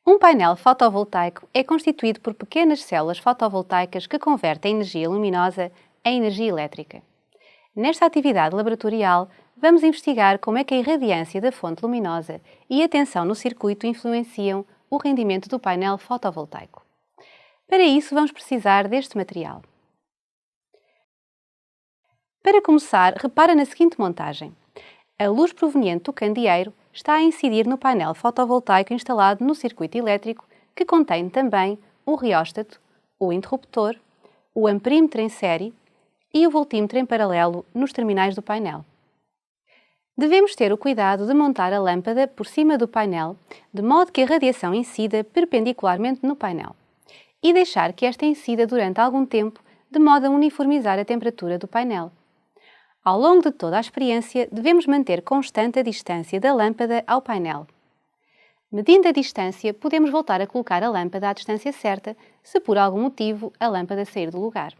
Um painel fotovoltaico é constituído por pequenas células fotovoltaicas que convertem a energia luminosa em energia elétrica. Nesta atividade laboratorial, vamos investigar como é que a irradiância da fonte luminosa e a tensão no circuito influenciam o rendimento do painel fotovoltaico. Para isso, vamos precisar deste material. Para começar, repara na seguinte montagem. A luz proveniente do candeeiro está a incidir no painel fotovoltaico instalado no circuito elétrico, que contém também o reóstato, o interruptor, o amperímetro em série e o voltímetro em paralelo nos terminais do painel. Devemos ter o cuidado de montar a lâmpada por cima do painel, de modo que a radiação incida perpendicularmente no painel, e deixar que esta incida durante algum tempo, de modo a uniformizar a temperatura do painel. Ao longo de toda a experiência, devemos manter constante a distância da lâmpada ao painel. Medindo a distância, podemos voltar a colocar a lâmpada à distância certa, se por algum motivo a lâmpada sair do lugar.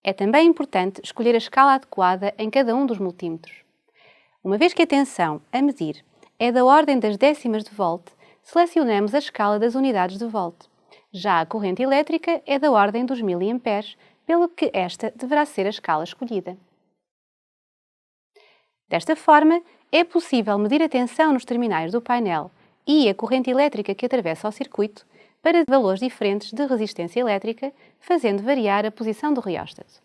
É também importante escolher a escala adequada em cada um dos multímetros. Uma vez que a tensão a medir é da ordem das décimas de volt, selecionamos a escala das unidades de volt. Já a corrente elétrica é da ordem dos mA, pelo que esta deverá ser a escala escolhida. Desta forma, é possível medir a tensão nos terminais do painel e a corrente elétrica que atravessa o circuito para valores diferentes de resistência elétrica, fazendo variar a posição do reóstato.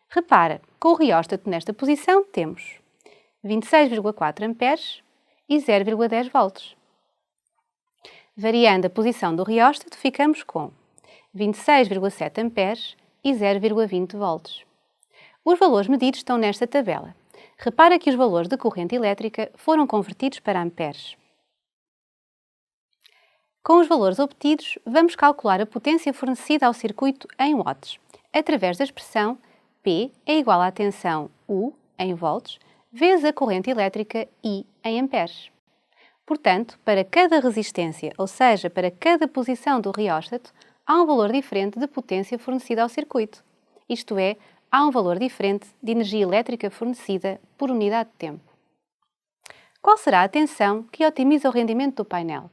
Repara, com o reóstato nesta posição temos 26,4 amperes e 0,10 volts. Variando a posição do reóstato, ficamos com 26,7 amperes e 0,20 volts. Os valores medidos estão nesta tabela. Repara que os valores de corrente elétrica foram convertidos para amperes. Com os valores obtidos, vamos calcular a potência fornecida ao circuito em watts, através da expressão P é igual à tensão U, em volts, vezes a corrente elétrica I, em amperes. Portanto, para cada resistência, ou seja, para cada posição do reóstato, há um valor diferente de potência fornecida ao circuito. Isto é, há um valor diferente de energia elétrica fornecida por unidade de tempo. Qual será a tensão que otimiza o rendimento do painel?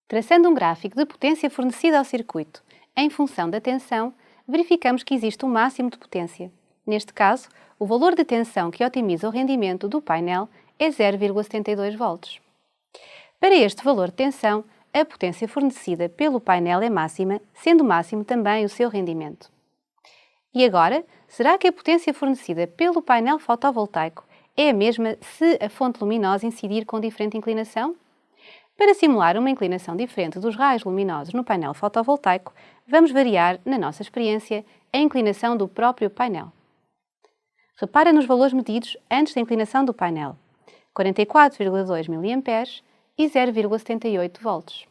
Traçando um gráfico de potência fornecida ao circuito em função da tensão, verificamos que existe um máximo de potência. Neste caso, o valor de tensão que otimiza o rendimento do painel é 0,72 volts. Para este valor de tensão, a potência fornecida pelo painel é máxima, sendo máximo também o seu rendimento. E agora, será que a potência fornecida pelo painel fotovoltaico é a mesma se a fonte luminosa incidir com diferente inclinação? Para simular uma inclinação diferente dos raios luminosos no painel fotovoltaico, vamos variar, na nossa experiência, a inclinação do próprio painel. Repara nos valores medidos antes da inclinação do painel: 44,2 mA e 0,78 volts.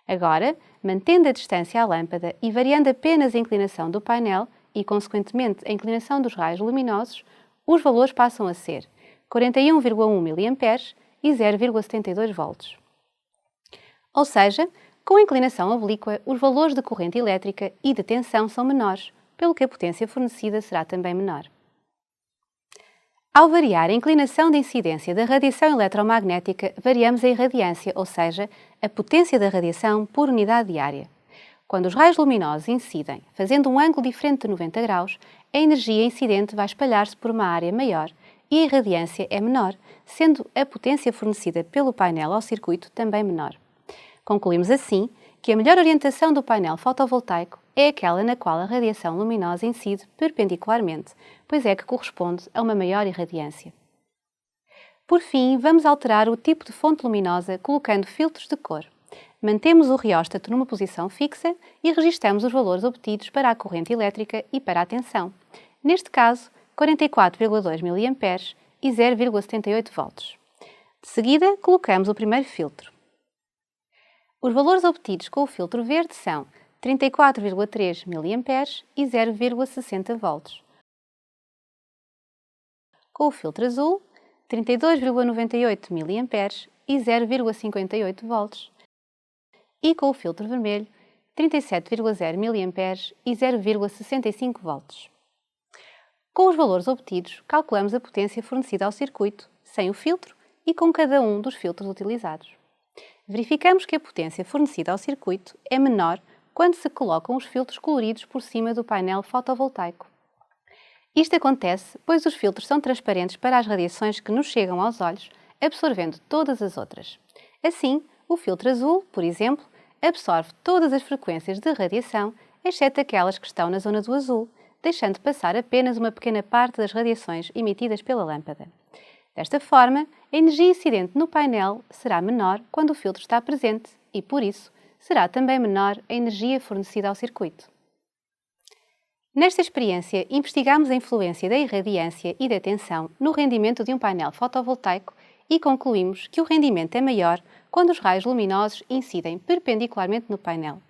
Agora, mantendo a distância à lâmpada e variando apenas a inclinação do painel, e, consequentemente, a inclinação dos raios luminosos, os valores passam a ser 41,1 mA e 0,72 volts. Ou seja, com a inclinação oblíqua, os valores de corrente elétrica e de tensão são menores, pelo que a potência fornecida será também menor. Ao variar a inclinação de incidência da radiação eletromagnética, variamos a irradiância, ou seja, a potência da radiação por unidade de área. Quando os raios luminosos incidem, fazendo um ângulo diferente de 90 graus, a energia incidente vai espalhar-se por uma área maior e a irradiância é menor, sendo a potência fornecida pelo painel ao circuito também menor. Concluímos assim que a melhor orientação do painel fotovoltaico é aquela na qual a radiação luminosa incide perpendicularmente, pois é que corresponde a uma maior irradiância. Por fim, vamos alterar o tipo de fonte luminosa colocando filtros de cor. Mantemos o reóstato numa posição fixa e registramos os valores obtidos para a corrente elétrica e para a tensão. Neste caso, 44,2 mA e 0,78 volts. De seguida, colocamos o primeiro filtro. Os valores obtidos com o filtro verde são 34,3 mA e 0,60 volts. Com o filtro azul, 32,98 mA e 0,58 volts. E com o filtro vermelho, 37,0 mA e 0,65 volts. Com os valores obtidos, calculamos a potência fornecida ao circuito, sem o filtro e com cada um dos filtros utilizados. Verificamos que a potência fornecida ao circuito é menor quando se colocam os filtros coloridos por cima do painel fotovoltaico. Isto acontece pois os filtros são transparentes para as radiações que nos chegam aos olhos, absorvendo todas as outras. Assim, o filtro azul, por exemplo, absorve todas as frequências de radiação, exceto aquelas que estão na zona do azul, deixando passar apenas uma pequena parte das radiações emitidas pela lâmpada. Desta forma, a energia incidente no painel será menor quando o filtro está presente e, por isso, será também menor a energia fornecida ao circuito. Nesta experiência, investigamos a influência da irradiância e da tensão no rendimento de um painel fotovoltaico e concluímos que o rendimento é maior quando os raios luminosos incidem perpendicularmente no painel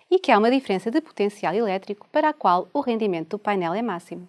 e que há uma diferença de potencial elétrico para a qual o rendimento do painel é máximo.